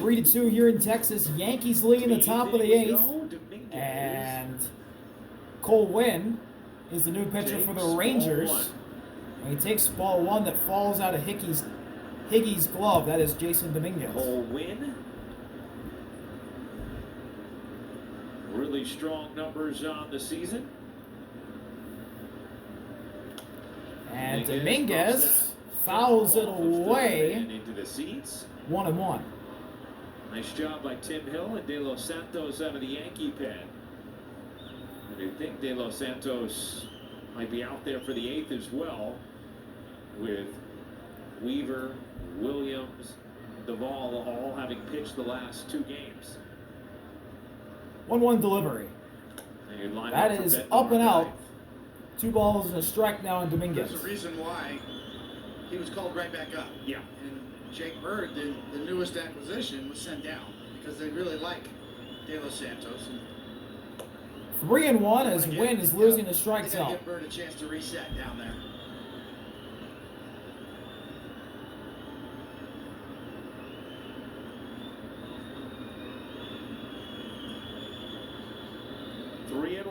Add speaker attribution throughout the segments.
Speaker 1: 3-2 here in Texas. Yankees lead in the top of the 8th. And Cole Winn is the new pitcher for the Rangers. And he takes ball 1 that falls out of Higgy's glove. That is Jason Dominguez.
Speaker 2: Cole Winn. Really strong numbers on the season.
Speaker 1: And Dominguez fouls it away.
Speaker 2: Into the seats.
Speaker 1: 1-1.
Speaker 2: Nice job by Tim Hill and De Los Santos out of the Yankee pen. And I think De Los Santos might be out there for the 8th as well, with Weaver, Williams, Duvall all having pitched the last 2 games.
Speaker 1: 1-1 delivery. That is up and out. 2 balls and a strike now on Dominguez.
Speaker 3: There's a reason why he was called right back up.
Speaker 2: Yeah.
Speaker 3: And Jake Bird, the newest acquisition, was sent down because they really like De Los Santos.
Speaker 1: 3-1 as Winn is losing the strike
Speaker 3: zone.
Speaker 1: zone.
Speaker 3: Give Bird a chance to reset down there.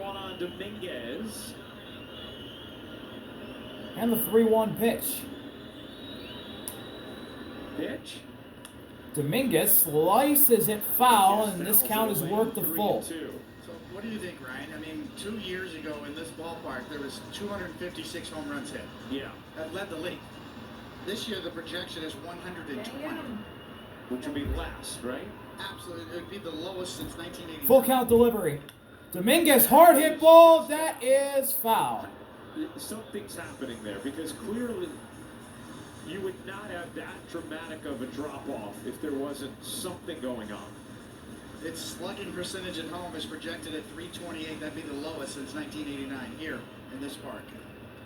Speaker 2: On Dominguez.
Speaker 1: And the 3-1 pitch.
Speaker 2: Pitch.
Speaker 1: Dominguez slices it foul, and this count is worked to full.
Speaker 3: So what do you think, Ryan? I mean, 2 years ago in this ballpark, there was 256 home runs hit.
Speaker 2: Yeah.
Speaker 3: That led the league. This year, the projection is 120.
Speaker 2: Which would be last, right?
Speaker 3: Absolutely. It would be the lowest since 1980.
Speaker 1: Full count delivery. Dominguez, hard hit ball, that is foul.
Speaker 2: Something's happening there, because clearly you would not have that dramatic of a drop-off if there wasn't something going on.
Speaker 3: Its slugging percentage at home is projected at 328. That'd be the lowest since 1989 here in this park.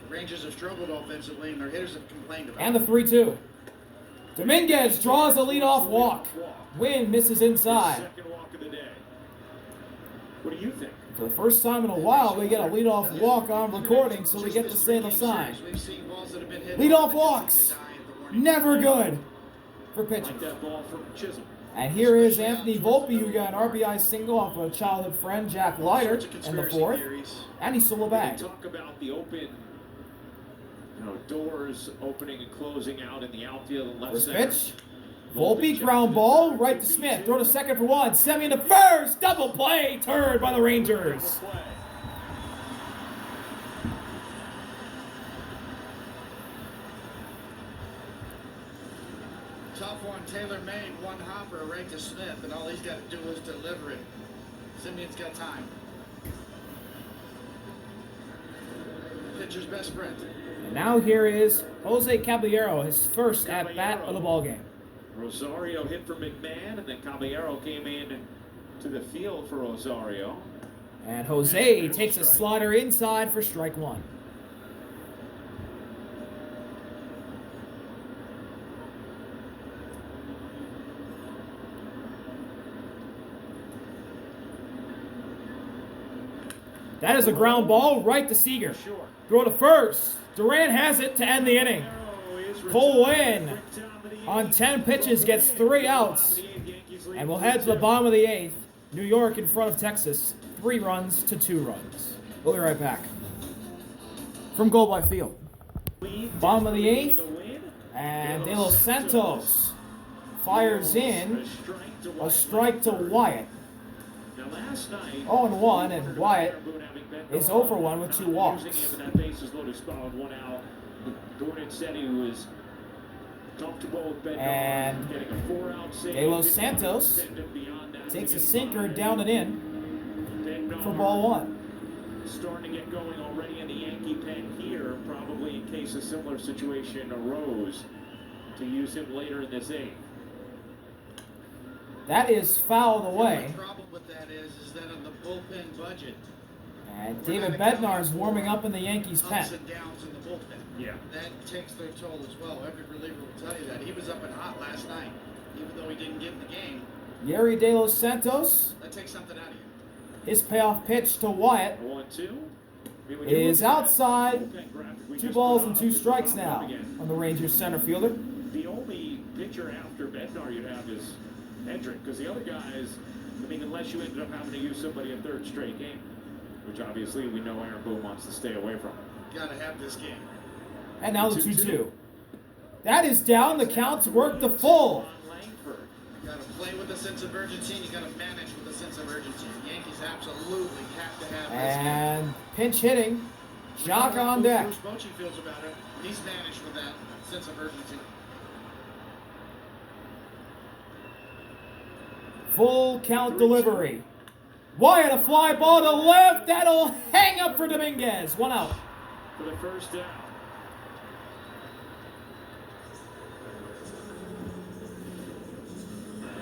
Speaker 3: The Rangers have struggled offensively, and their hitters have complained about it.
Speaker 1: And the 3-2. Dominguez draws a leadoff walk. Winn misses inside.
Speaker 2: Second walk of the day. What do you think?
Speaker 1: For the first time in a while, we get a leadoff walk on recording, so we get to say the sign. Leadoff walks, never good for pitching. And here is Anthony Volpe, who got an RBI single off of a childhood friend, Jack Leiter, in the 4th, and he stole a bag.
Speaker 2: Talk about the open, doors opening and closing out in the outfield and left
Speaker 1: First
Speaker 2: center.
Speaker 1: pitch. Volpe, ground ball, right to Smith. Throw to second for 1. Semi into first. Double play. Turned by the Rangers.
Speaker 3: Tough one. Taylor made one hopper right to Smith, and all he's got to do is deliver it. Simeon's got time. Pitcher's best friend.
Speaker 1: And now here is Jose Caballero, his first at-bat of the ballgame.
Speaker 2: Rosario hit for McMahon, and then Caballero came in to the field for Rosario.
Speaker 1: And Jose takes a slider inside for strike 1. That is a ground ball right to Seager. Throw to first. Duran has it to end the inning. Cole Winn on 10 pitches gets 3 outs. And we'll head to the bottom of the 8th. New York in front of Texas. 3 runs to 2 runs. We'll be right back. From Gold Life Field. Bottom of the 8th. And De Los Santos fires in a strike to Wyatt. 0-1, and Wyatt is 0-1 with 2 walks. And De Los Santos takes a sinker down and in for ball 1.
Speaker 2: Starting to get going already in the Yankee pen here, probably in case a similar situation arose, to use him later in this 8th.
Speaker 1: That is fouled away.
Speaker 3: The problem with that is that on the bullpen budget,
Speaker 1: and David Bednar is warming up in the Yankees pen.
Speaker 3: ups and downs in the bullpen.
Speaker 2: Yeah.
Speaker 3: That takes their toll as well. Every reliever will tell you that. He was up and hot last night, even though he didn't get in the game.
Speaker 1: Yerry De Los Santos.
Speaker 3: That takes something out of you.
Speaker 1: His payoff pitch to Wyatt
Speaker 2: 1-2
Speaker 1: is outside. 2 balls and 2 strikes now on the Rangers center fielder.
Speaker 2: The only pitcher after Bednar you have is Hendrick, because the other guys, I mean, unless you ended up having to use somebody a third straight game, which obviously we know Aaron Boone wants to stay away from.
Speaker 3: Gotta have this game.
Speaker 1: And now the 2-2. That is down. The count's worked the full.
Speaker 3: You gotta play with a sense of urgency, and you gotta manage with a sense of urgency. The Yankees absolutely have to have this game.
Speaker 1: And pinch hitting. Jock on deck.
Speaker 3: Bruce Bochy feels about it. He's managed with that sense of urgency.
Speaker 1: Full count delivery. Wyatt, a fly ball to left. That'll hang up for Dominguez. 1 out.
Speaker 2: For the first down.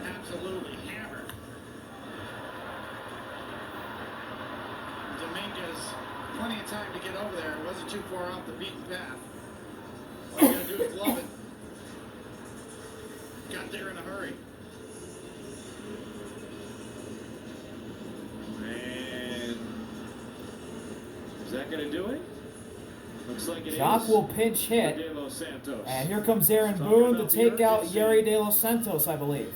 Speaker 3: Absolutely hammered. Dominguez, plenty of time to get over there. It wasn't too far off the beaten path. All you gotta do is glove it. Got there in a hurry.
Speaker 2: And is that going to do it? Looks like it
Speaker 1: Jock
Speaker 2: is.
Speaker 1: will pinch hit.
Speaker 2: De Los Santos.
Speaker 1: And here comes Aaron Boone to take out Yeri De Los Santos, I believe.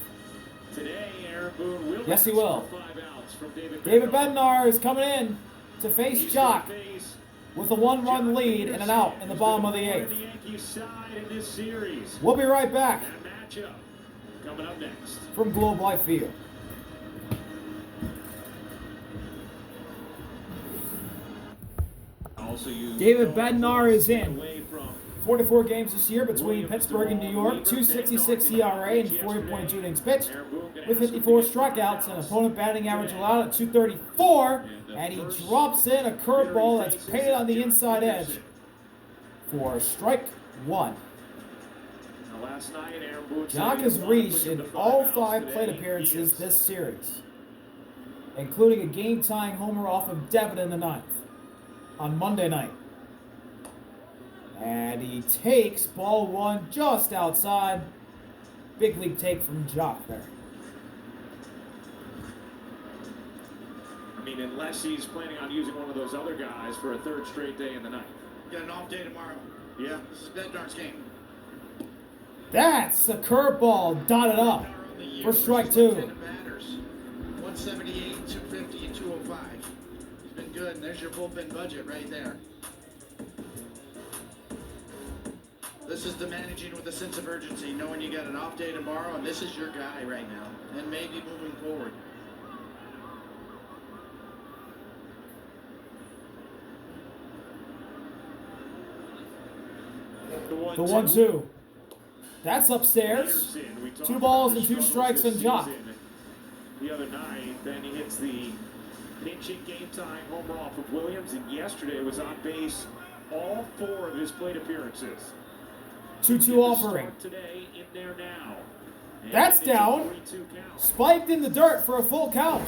Speaker 2: Today, Aaron Boone will
Speaker 1: Yes, he
Speaker 2: ask
Speaker 1: will.
Speaker 2: for 5 outs from
Speaker 1: David Bednar is coming in to face Jock with a 1-run lead and an out in the bottom of the 8th.
Speaker 2: The Yankees side in this series.
Speaker 1: We'll be right back
Speaker 2: That matchup coming up next.
Speaker 1: from Globe Life Field.
Speaker 2: Also,
Speaker 1: David Bednar is in.
Speaker 2: away from
Speaker 1: 44 games this year between Pittsburgh and New York, 2.66 ERA and 40.2 innings pitched, with 54 strikeouts and opponent batting average allowed at 234, and he drops in a curveball that's painted on the inside edge for strike 1.
Speaker 2: last night. Aaron Boone
Speaker 1: Jock has reached in all 5 plate appearances this series, including a game-tying homer off of Devin in the 9th on Monday night. And he takes ball 1 just outside. Big league take from Jock there.
Speaker 2: I mean, unless he's planning on using one of those other guys for a 3rd straight day in the 9th.
Speaker 3: Got an off day tomorrow.
Speaker 2: Yeah.
Speaker 3: This is Bednar's game.
Speaker 1: That's a curveball dotted up for strike 2.
Speaker 3: 178, 250, and 205. He's been good, and there's your bullpen budget right there. This is the managing with a sense of urgency, knowing you got an off day tomorrow, and this is your guy right now, and maybe moving forward.
Speaker 1: The 1-2. That's upstairs. 2 balls and 2 strikes on Jock.
Speaker 2: The other night, then he hits the pinching game-tying homer off of Williams, and yesterday was on base all 4 of his plate appearances.
Speaker 1: 2-2 offering.
Speaker 2: Today in there now.
Speaker 1: That's down. Spiked in the dirt for a full count.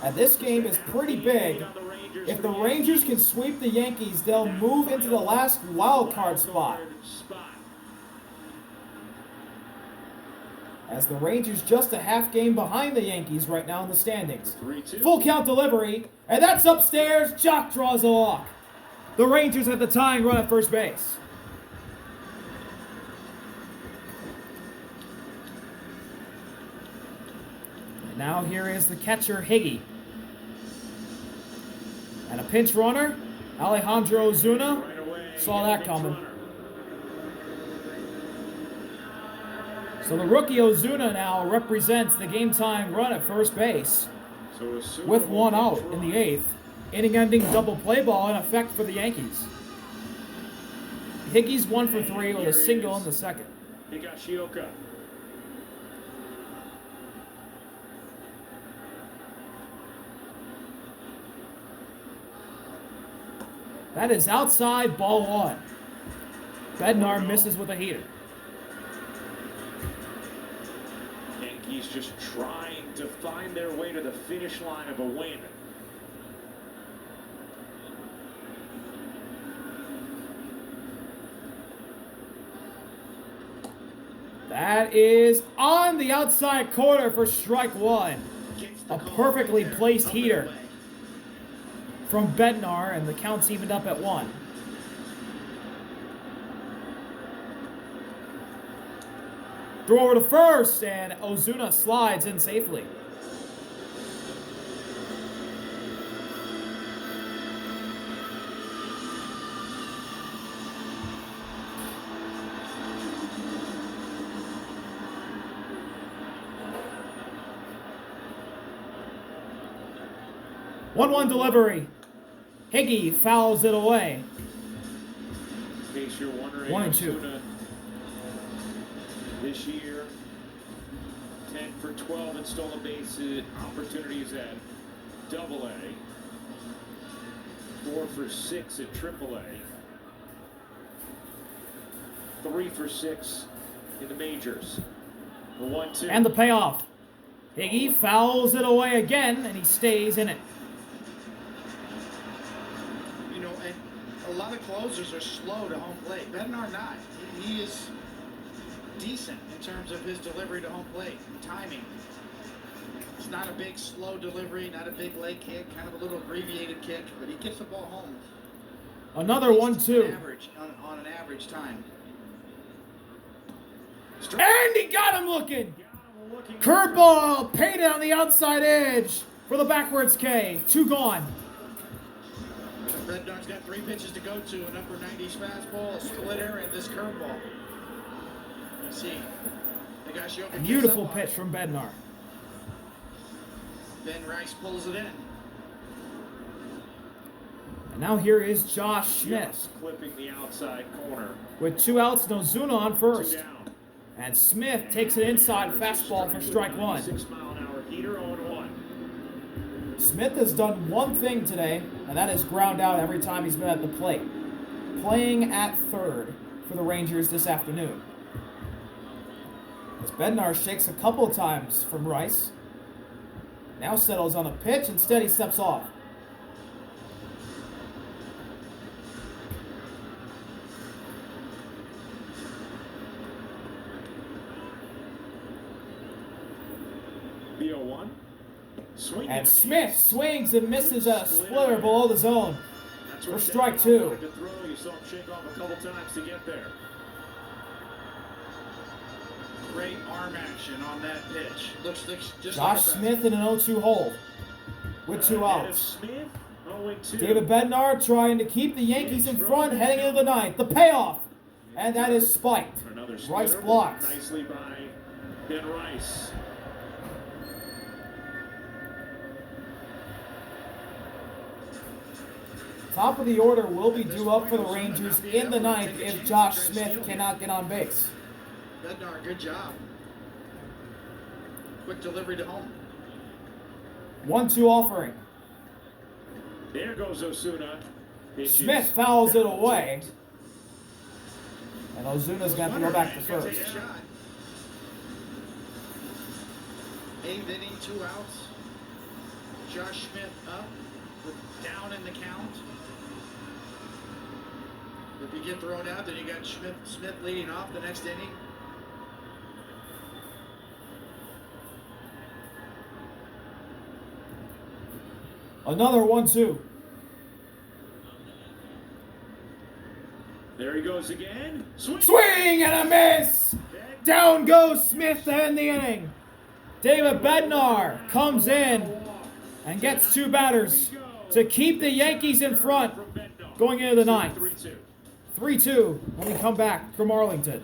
Speaker 1: And this game is pretty big. If the Rangers can sweep the Yankees, they'll move into the last wild card spot. As the Rangers just a half game behind the Yankees right now in the standings. Full count delivery, and that's upstairs. Jock draws a walk. The Rangers have the tying run at first base. And now here is the catcher, Higgy. And a pinch runner, Alejandro Ozuna. Saw that coming. So the rookie Ozuna now represents the game-tying run at first base with 1 out in the 8th. Inning-ending double play ball in effect for the Yankees. Higgy's 1 for 3 with a single in the 2nd.
Speaker 2: Higashioka.
Speaker 1: That is outside, ball 1. Bednar misses with a heater.
Speaker 2: Yankees just trying to find their way to the finish line of a win.
Speaker 1: That is on the outside corner for strike 1. A perfectly placed heater from Bednar, and the count's evened up at 1. Throw over to first, and Ozuna slides in safely. One delivery. Higgy fouls it away.
Speaker 2: In case you're wondering,
Speaker 1: 1-2.
Speaker 2: Ozuna this year, 10 for 12 in stolen base opportunities at Double-A, 4 for 6 at Triple-A, 3 for 6 in the majors. The 1-2.
Speaker 1: And the payoff. Higgy fouls it away again, and he stays in it.
Speaker 3: You know, and a lot of closers are slow to home plate. Bednar not. He is decent in terms of his delivery to home plate and timing. It's not a big slow delivery, not a big leg kick, kind of a little abbreviated kick, but he gets the ball home.
Speaker 1: Another 1-2.
Speaker 3: On an average time.
Speaker 1: And he got him looking. Curveball painted on the outside edge for the backwards K. 2 gone.
Speaker 3: Bednar's got 3 pitches to go to, an upper 90s fastball, a splitter, and this curveball. Let's see.
Speaker 1: Beautiful pitch from Bednar.
Speaker 3: Then Rice pulls it in.
Speaker 1: And now here is Josh Smith.
Speaker 2: Clipping the outside corner.
Speaker 1: With 2 outs, no Ozuna on first.
Speaker 2: 2 down.
Speaker 1: And Smith takes an inside fastball for strike 1.
Speaker 2: 6-mile-an-hour heater, 0-1.
Speaker 1: Smith has done one thing today, and that is ground out every time he's been at the plate. Playing at third for the Rangers this afternoon. As Bednar shakes a couple of times from Rice. Now settles on a pitch, instead he steps off.
Speaker 2: The 0-1.
Speaker 1: And Smith swings and misses a splitter below the zone for strike 2.
Speaker 2: You saw him shake off a couple times to get there.
Speaker 3: Great arm action on that pitch. Looks just
Speaker 1: Josh Smith in an 0-2 hole with 2 outs. David Bednar trying to keep the Yankees in front heading into the 9th. The payoff, and that is spiked. Rice blocks.
Speaker 2: Nicely by Ben Rice.
Speaker 1: Top of the order will be due up for the Rangers in the 9th if Josh Smith cannot get on base.
Speaker 3: Bednar, good job. Quick delivery to home.
Speaker 1: 1-2 offering.
Speaker 2: There goes Ozuna.
Speaker 1: Smith fouls it away. And Ozuna's going to go back to first.
Speaker 3: 8th inning, 2 outs. Josh Smith up, down in the count. If you get thrown out, then you got Smith leading off the next inning.
Speaker 1: Another 1-2.
Speaker 2: There he goes again.
Speaker 1: Swing and a miss. Down goes Smith to end the inning. David Bednar comes in and gets 2 batters to keep the Yankees in front going into the 9th. 3-2 when we come back from Arlington.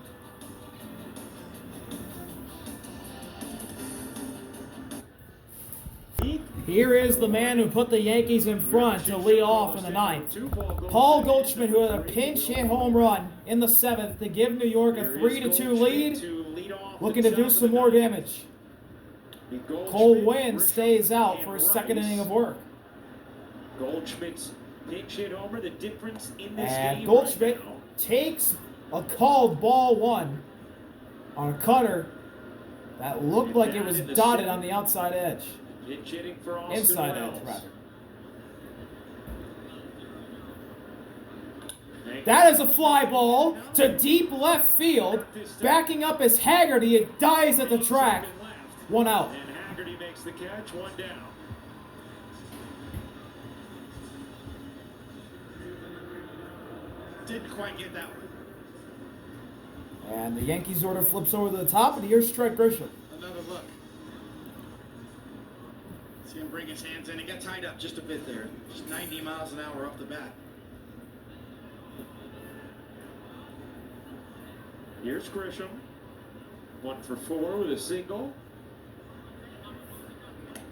Speaker 1: Here is the man who put the Yankees in front to lead off in the 9th. Paul Goldschmidt, who had a pinch hit home run in the 7th to give New York a 3-2 lead, looking to do some more damage. Cole Winn stays out for his 2nd inning of work.
Speaker 2: Goldschmidt's pinch hit homer, the difference in this
Speaker 1: and
Speaker 2: game.
Speaker 1: Goldschmidt takes a called ball 1 on a cutter that looked like it was dotted on the outside edge. Inside edge, rather. That is a fly ball to deep left field. Backing up is Haggerty. It dies at the track. 1 out.
Speaker 2: And Haggerty makes the catch, 1 down.
Speaker 3: Didn't quite get that one.
Speaker 1: And the Yankees order flips over to the top, and here's Trent Grisham.
Speaker 3: Another look. See him bring his hands in. He got tied up just a bit there. Just 90 miles an hour off the bat.
Speaker 2: Here's Grisham. 1 for 4 with a single.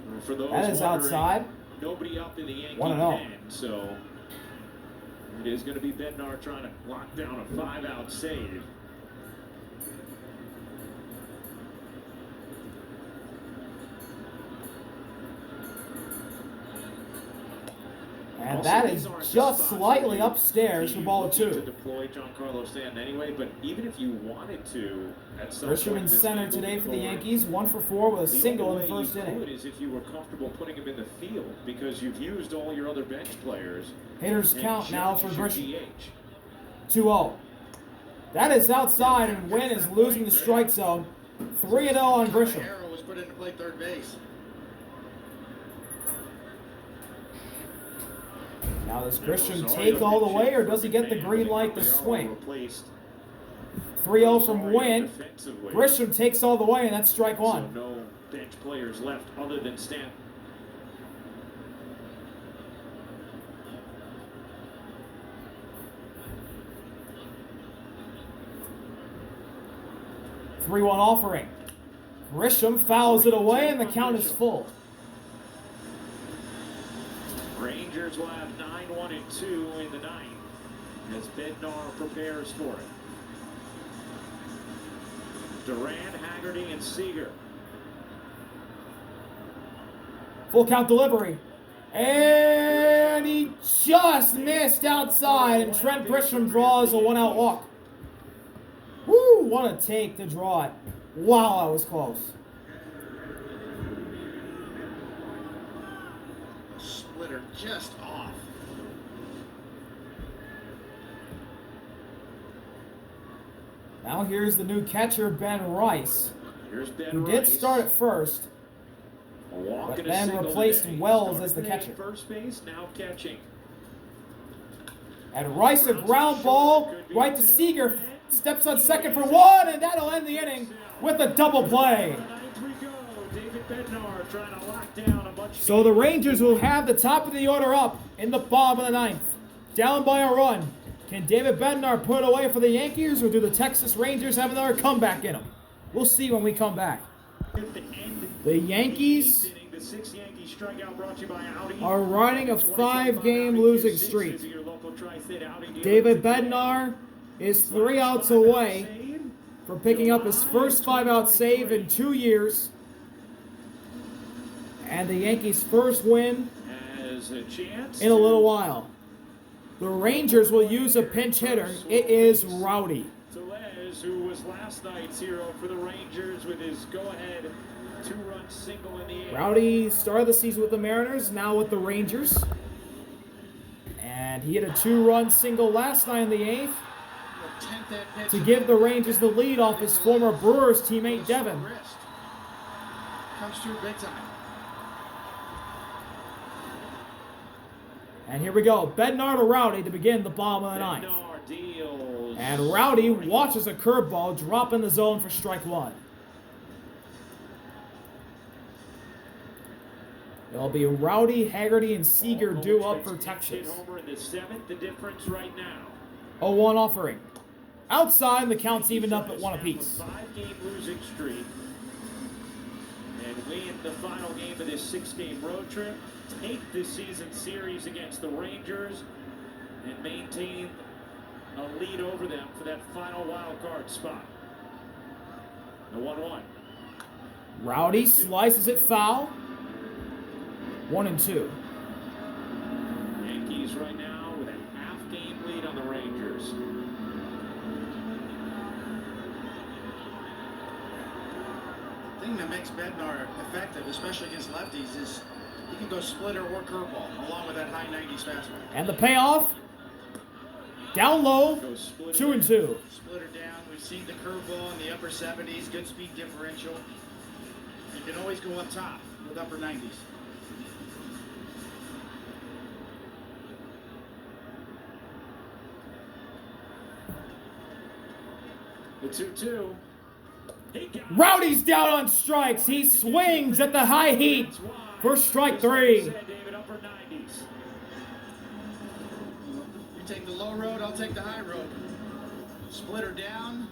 Speaker 2: And for those
Speaker 1: That is outside.
Speaker 2: Nobody up in the Yankee
Speaker 1: 1-0.
Speaker 2: pen, so it is going to be Bednar trying to lock down a 5-out save.
Speaker 1: And that is just slightly upstairs for ball 2.
Speaker 2: To deploy Giancarlo Stanton anyway, but even if you wanted to, at some
Speaker 1: Grisham
Speaker 2: point
Speaker 1: in
Speaker 2: this
Speaker 1: center
Speaker 2: game
Speaker 1: today for the
Speaker 2: moving
Speaker 1: Yankees, 1 for 4 with a
Speaker 2: the
Speaker 1: single
Speaker 2: only
Speaker 1: in the
Speaker 2: way
Speaker 1: first
Speaker 2: you
Speaker 1: inning.
Speaker 2: could is if you were comfortable putting him in the field because you've used all your other bench players.
Speaker 1: Hitters
Speaker 2: and
Speaker 1: count now for
Speaker 2: Judge is your
Speaker 1: Grisham.
Speaker 2: DH.
Speaker 1: 2-0. That is outside, and Wynn is losing the strike zone. 3-0 on Grisham.
Speaker 3: Arrow was put in to play third base.
Speaker 1: Now does Grisham take all the way, or does he get the green light to swing? 3-0 from Wynn. Grisham takes all the way, and that's strike 1.
Speaker 2: So no bench players left other than Stanton.
Speaker 1: Three-one offering. Grisham fouls it away, and the count is full.
Speaker 2: Rangers will have 9-1-2 in the ninth as Bednar prepares for it. Duran, Haggerty, and Seager.
Speaker 1: Full count delivery. And he just missed outside, and Trent Grisham draws a 1-out walk. Woo, what a take to draw it. Wow, that was close.
Speaker 3: Splitter just off.
Speaker 1: Now here's the new catcher, Ben Rice,
Speaker 2: Here's Ben
Speaker 1: who
Speaker 2: Rice.
Speaker 1: did start at first,
Speaker 2: A walk
Speaker 1: but
Speaker 2: and a
Speaker 1: then
Speaker 2: single
Speaker 1: replaced
Speaker 2: today.
Speaker 1: Wells
Speaker 2: Started
Speaker 1: as the
Speaker 2: today at
Speaker 1: catcher.
Speaker 2: First base, now catching.
Speaker 1: And Rice, a ground ball right to Seager, steps on second for 1, and that'll end the inning with a double play.
Speaker 2: Ninth we go. David Bednar trying to lock down a bunch.
Speaker 1: So the Rangers will have the top of the order up in the bottom of the ninth, down by a run. Can David Bednar put it away for the Yankees, or do the Texas Rangers have another comeback in them? We'll see when we come back. The Yankees
Speaker 2: The sixth Yankee strikeout brought to you by Audi.
Speaker 1: are riding a 5-game losing streak. David Bednar is 3 outs away from picking up his first 5-out save in 2 years. And the Yankees' first win
Speaker 2: Has a chance
Speaker 1: in a little while. The Rangers will use a pinch hitter. It is Rowdy.
Speaker 2: Tellez, who was last night's hero for the Rangers with his go-ahead 2-run single in the eighth.
Speaker 1: Rowdy started the season with the Mariners, now with the Rangers. And he hit a 2-run single last night in the 8th
Speaker 3: The 10th at pitch.
Speaker 1: to give the Rangers the lead off his former Brewers teammate Devin.
Speaker 3: Wrist. Comes through big time.
Speaker 1: And here we go. Bednar to Rowdy to begin the bottom of the ninth.
Speaker 2: Bednar deals.
Speaker 1: And Rowdy watches a curveball drop in the zone for strike 1. It'll be Rowdy, Haggerty, and Seager due up for Texas.
Speaker 2: Homer in the 7th, the difference right now.
Speaker 1: 0-1 offering. Outside, the count's evened up at 1 apiece.
Speaker 2: 5-game losing streak. And win the final game of this 6-game road trip. Take this season's series against the Rangers and maintain a lead over them for that final wild card spot. The 1-1.
Speaker 1: Rowdy slices it foul. 1-2.
Speaker 2: Yankees right now with a half-game lead on the Rangers.
Speaker 3: The thing that makes Bednar effective, especially against lefties, is he can go splitter or curveball, along with that high 90s fastball.
Speaker 1: And the payoff. Down low.
Speaker 2: Goes split
Speaker 1: 2-2.
Speaker 3: Splitter down. We've seen the curveball in the upper 70s, good speed differential. You can always go up top with upper 90s.
Speaker 2: The 2-2.
Speaker 1: Rowdy's down on strikes. He swings at the high heat for strike 3.
Speaker 2: David, upper 90s.
Speaker 3: You take the low road, I'll take the high road. Splitter down,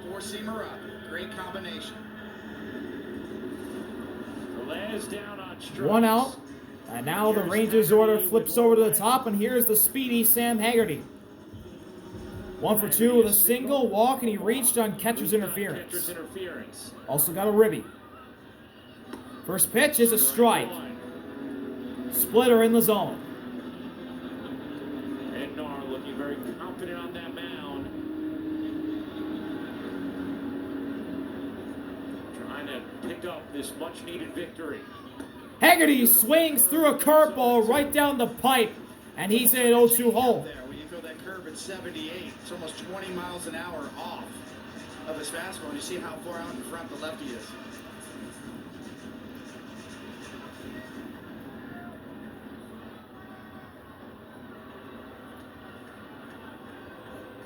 Speaker 3: four-seamer up. Great combination.
Speaker 2: Velez down on strikes.
Speaker 1: 1 out. And now the Rangers order flips over to the top, and here's the speedy Sam Haggerty. 1 for 2 with a single walk, and he reached on catcher's interference. Also got a ribby. First pitch is a strike. Splitter in the zone.
Speaker 2: Bednar looking very confident on that mound. Trying to pick up this much-needed victory.
Speaker 1: Haggerty swings through a curveball right down the pipe, and he's in an 0-2 hole.
Speaker 3: When you feel that curve at 78, it's almost 20 miles an hour off of his fastball. You see how far out in front the lefty is.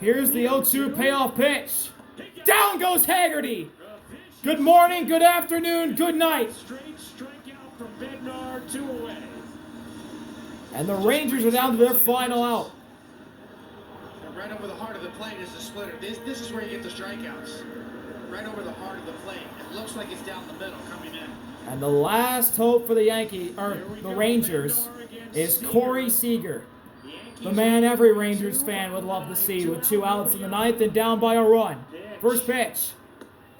Speaker 1: Here's the 0-2 payoff pitch. Down goes Haggerty. Good morning, good afternoon, good night.
Speaker 2: Straight strikeout from Bednar, 2 away.
Speaker 1: And the Rangers are down to their final out.
Speaker 3: And right over the heart of the plate is the splitter. This is where you get the strikeouts. Right over the heart of the plate. It looks like it's down the middle coming in.
Speaker 1: And the last hope for the the Rangers is Corey Seager. The man every Rangers fan would love to see with 2 outs in the 9th and down by a run. First pitch.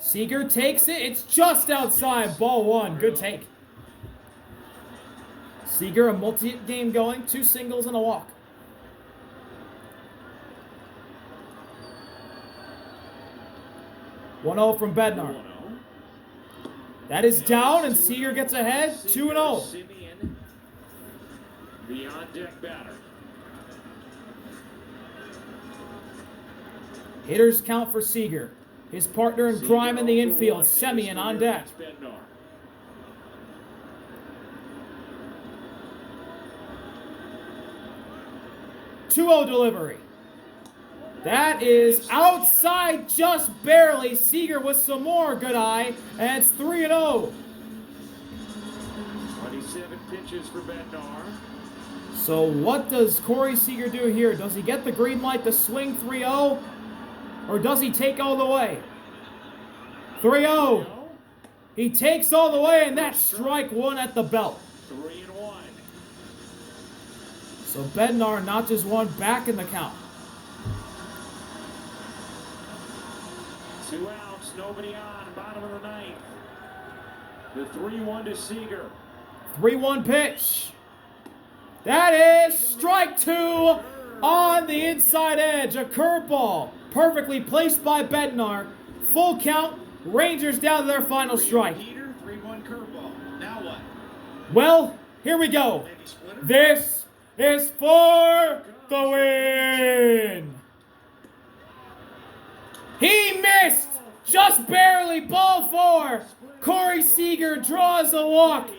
Speaker 1: Seager takes it. It's just outside. Ball 1. Good take. Seager, a multi-game going. 2 singles and a walk. One-0 from Bednar. That is down, and Seager gets ahead. 2-0.
Speaker 2: The on-deck batter.
Speaker 1: Hitters count for Seager. His partner in crime in the infield, Semien, on deck. 2-0 delivery. That is outside just barely. Seager with some more good eye, and it's 3-0.
Speaker 2: 27 pitches for Bednar.
Speaker 1: So what does Corey Seager do here? Does he get the green light to swing 3-0? Or does he take all the way? 3-0. He takes all the way, and that's strike 1 at the belt.
Speaker 2: 3-1.
Speaker 1: So Bednar notches 1 back in the count.
Speaker 2: 2 outs, nobody on, bottom of the 9th. The 3-1 to Seager.
Speaker 1: 3-1 pitch. That is strike 2 on the inside edge. A curveball. Perfectly placed by Bednar. Full count. Rangers down to their final strike.
Speaker 3: 3-1 curveball. Now what?
Speaker 1: Well, here we go. This is for the win. He missed. Just barely. Ball 4. Corey Seager draws a walk.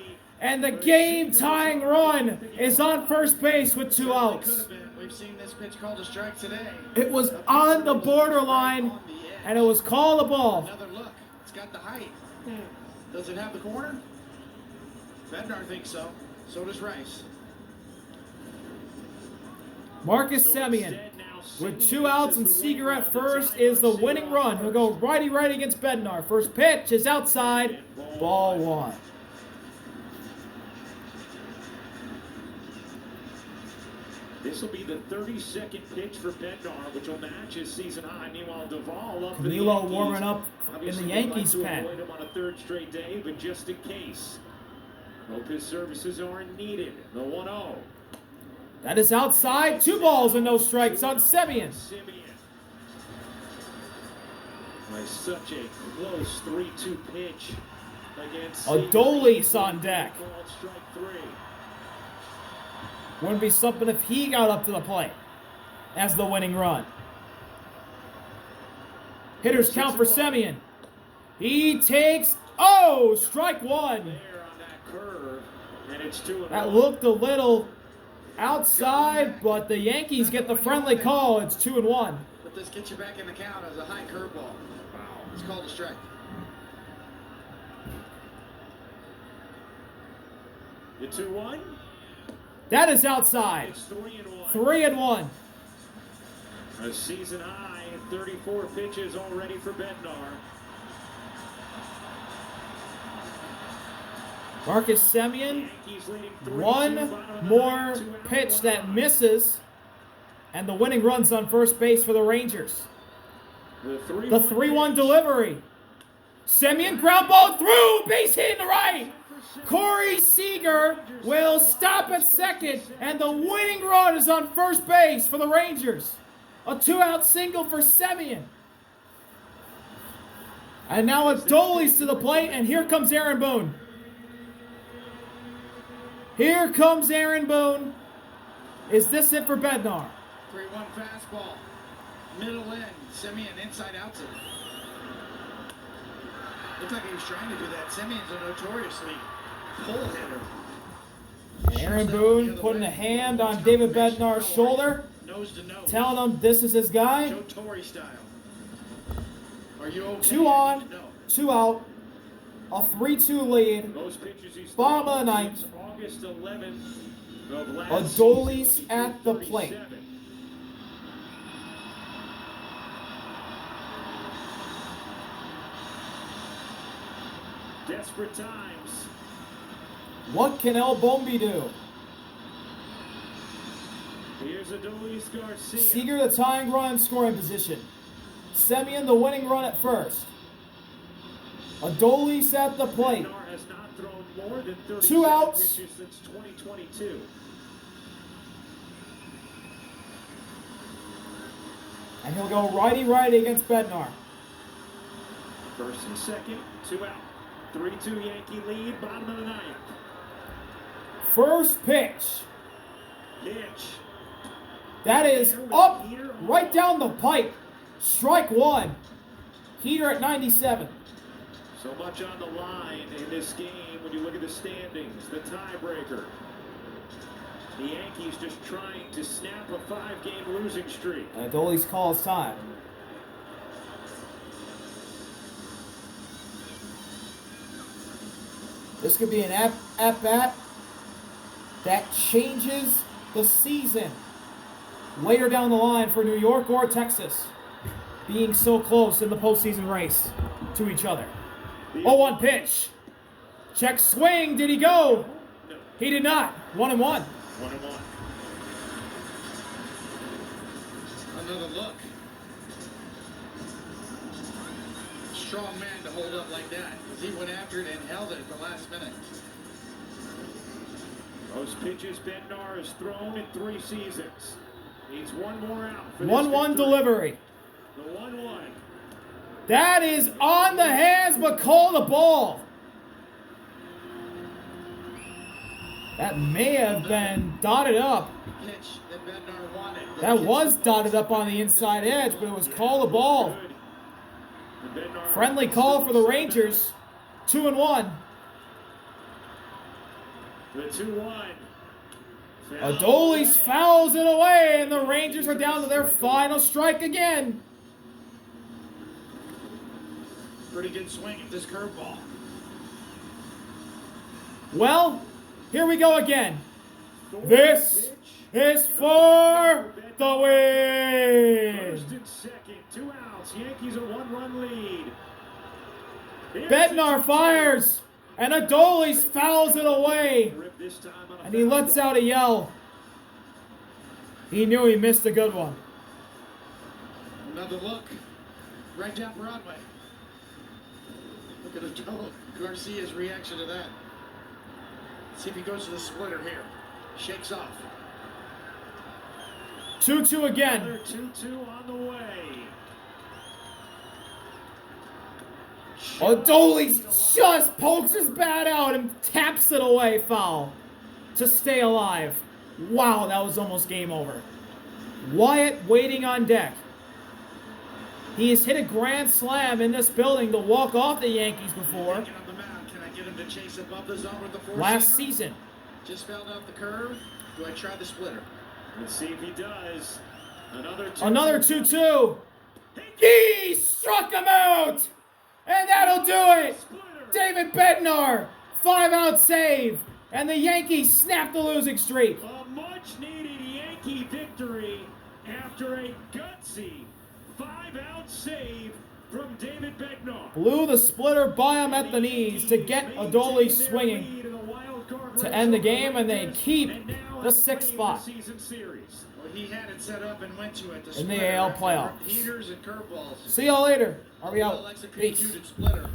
Speaker 1: And the game-tying run is on first base with 2 outs.
Speaker 3: We've seen this pitch called a strike today.
Speaker 1: It was on the borderline, and it was called a ball.
Speaker 3: Another look. It's got the height. Does it have the corner? Bednar thinks so. So does Rice.
Speaker 1: Marcus Semien, with 2 outs and Seager at first, is the winning run. He'll go righty-righty against Bednar. First pitch is outside. Ball 1.
Speaker 2: This will be the 32nd pitch for Bednar, which will match his season high. Meanwhile, Duvall up for the
Speaker 1: Camilo
Speaker 2: Yankees.
Speaker 1: warming up in the Yankees
Speaker 2: like
Speaker 1: pen.
Speaker 2: to avoid him on a 3rd straight day, but just in case. Hope his services aren't needed. The 1-0.
Speaker 1: That is outside. 2 balls and no strikes on Semien.
Speaker 2: By such a close 3-2 pitch against
Speaker 1: Adolis on deck.
Speaker 2: Strike 3.
Speaker 1: Wouldn't be something if he got up to the plate as the winning run. Hitters count for Semien. He takes, strike 1.
Speaker 2: There on that curve, and it's 2-0.
Speaker 1: That looked a little outside, but the Yankees get the friendly call. It's 2-1.
Speaker 3: But this gets you back in the count as a high curveball. called a strike.
Speaker 2: The 2-1.
Speaker 1: That is outside.
Speaker 2: It's 3-1.
Speaker 1: 3-1.
Speaker 2: A season high, 34 pitches already for Bednar.
Speaker 1: Marcus Semien,
Speaker 2: Yankees leading 3-2,
Speaker 1: one
Speaker 2: bottom of the
Speaker 1: more
Speaker 2: ninth, 2 out,
Speaker 1: pitch
Speaker 2: 1
Speaker 1: that
Speaker 2: out.
Speaker 1: misses, and the winning run's on first base for the Rangers.
Speaker 2: The 3-1
Speaker 1: The 3-1
Speaker 2: pitch.
Speaker 1: delivery. Semien ground ball through, base hit in the right. Corey Seager will stop at second, and the winning run is on first base for the Rangers. A 2-out single for Semien. And now Adolis to the plate, and here comes Aaron Boone. Here comes Aaron Boone. Is this it for Bednar?
Speaker 3: 3-1 fastball. Middle end. Semien inside outside. Looked like he was trying to do that. Semien's a notoriously pull hitter.
Speaker 1: And Aaron Boone putting a hand on David Bednar's shoulder,
Speaker 3: Nose to nose.
Speaker 1: telling him this is his guy.
Speaker 3: Joe Torre style. Are you okay?
Speaker 1: 2 on,
Speaker 3: No.
Speaker 1: 2 out. A 3-2 lead.
Speaker 2: Most pitches he's
Speaker 1: Bottom of the
Speaker 2: thrown
Speaker 1: ninth.
Speaker 2: since August 11th of last
Speaker 1: Adolis
Speaker 2: season when he
Speaker 1: at
Speaker 2: threw
Speaker 1: the plate.
Speaker 2: 37. Desperate times.
Speaker 1: What can El Bombi do?
Speaker 2: Here's Adolis Garcia.
Speaker 1: Seager the tying run in scoring position. Semien the winning run at first. Adolis at the plate.
Speaker 2: Bednar has not thrown more than 37
Speaker 1: 2 outs.
Speaker 2: pitches since 2022.
Speaker 1: And he'll go righty-righty against Bednar.
Speaker 2: First and second, 2 out. 3-2 Yankee lead, bottom of the ninth.
Speaker 1: First pitch.
Speaker 2: Pitch.
Speaker 1: That is up, right down the pipe. Strike 1. Heater at 97.
Speaker 2: So much on the line in this game when you look at the standings, the tiebreaker. The Yankees just trying to snap a 5-game losing streak.
Speaker 1: And Adolis calls time. This could be an at-bat that changes the season later down the line for New York or Texas, being so close in the postseason race to each other. 0-1 pitch. Check swing. Did he go?
Speaker 2: No.
Speaker 1: He did not. 1-1.
Speaker 2: 1-1.
Speaker 3: Another look. Strong man to hold up like that, because he went after it and held it at the last minute.
Speaker 2: Most pitches Bednar has thrown in 3 seasons. Needs one more out for this
Speaker 1: 1-1
Speaker 2: victory.
Speaker 1: delivery.
Speaker 2: The 1-1.
Speaker 1: That is on the hands, but call the ball. That may have been dotted up.
Speaker 3: Pitch that Bednar wanted.
Speaker 1: That was dotted up on the inside edge, but it was call the ball.
Speaker 2: Good. And Bednar
Speaker 1: Friendly call for the Rangers. 2-1.
Speaker 2: The 2-1.
Speaker 1: Adolis fouls it away, and the Rangers are down to their final strike again.
Speaker 3: Pretty good swing at this curveball.
Speaker 1: Well, here we go again. This is for the win.
Speaker 2: First and second, 2 outs. Yankees a 1-run lead.
Speaker 1: Bednar fires, and Adolis fouls it away,
Speaker 2: Rip this time on a
Speaker 1: and he lets
Speaker 2: foul
Speaker 1: out a yell. He knew he missed a good one.
Speaker 3: Another look. Right down Broadway. Look at Adolis Garcia's reaction to that. See if he goes to the splitter here. Shakes off.
Speaker 1: 2-2
Speaker 2: ball.
Speaker 1: again.
Speaker 2: Another 2-2 on the way.
Speaker 1: Adolis just pokes his bat out and taps it away, foul, to stay alive. Wow, that was almost game over. Wyatt waiting on deck. He has hit a grand slam in this building to walk off the Yankees before
Speaker 3: Taking on the mound. Can I get him to chase above the zone with the four
Speaker 1: last
Speaker 3: seamer?
Speaker 1: season.
Speaker 3: Just fouled out the curve. Do I try the splitter?
Speaker 2: Let's see if he does. Another 2-2.
Speaker 1: Another 2-2. He struck him out. it! David Bednar, 5-out save, and the Yankees snap the losing streak.
Speaker 2: A much-needed Yankee victory after a gutsy 5-out save from David Bednar.
Speaker 1: Blew the splitter by him at the knees to get Adoli swinging to end the game, and they keep the 6th spot
Speaker 3: Well, he had it set up and went to it.
Speaker 1: in the AL playoffs.
Speaker 3: Heaters and curveballs.
Speaker 1: See y'all later. Are we out?
Speaker 3: Well,
Speaker 1: Peace.
Speaker 3: executed splitter.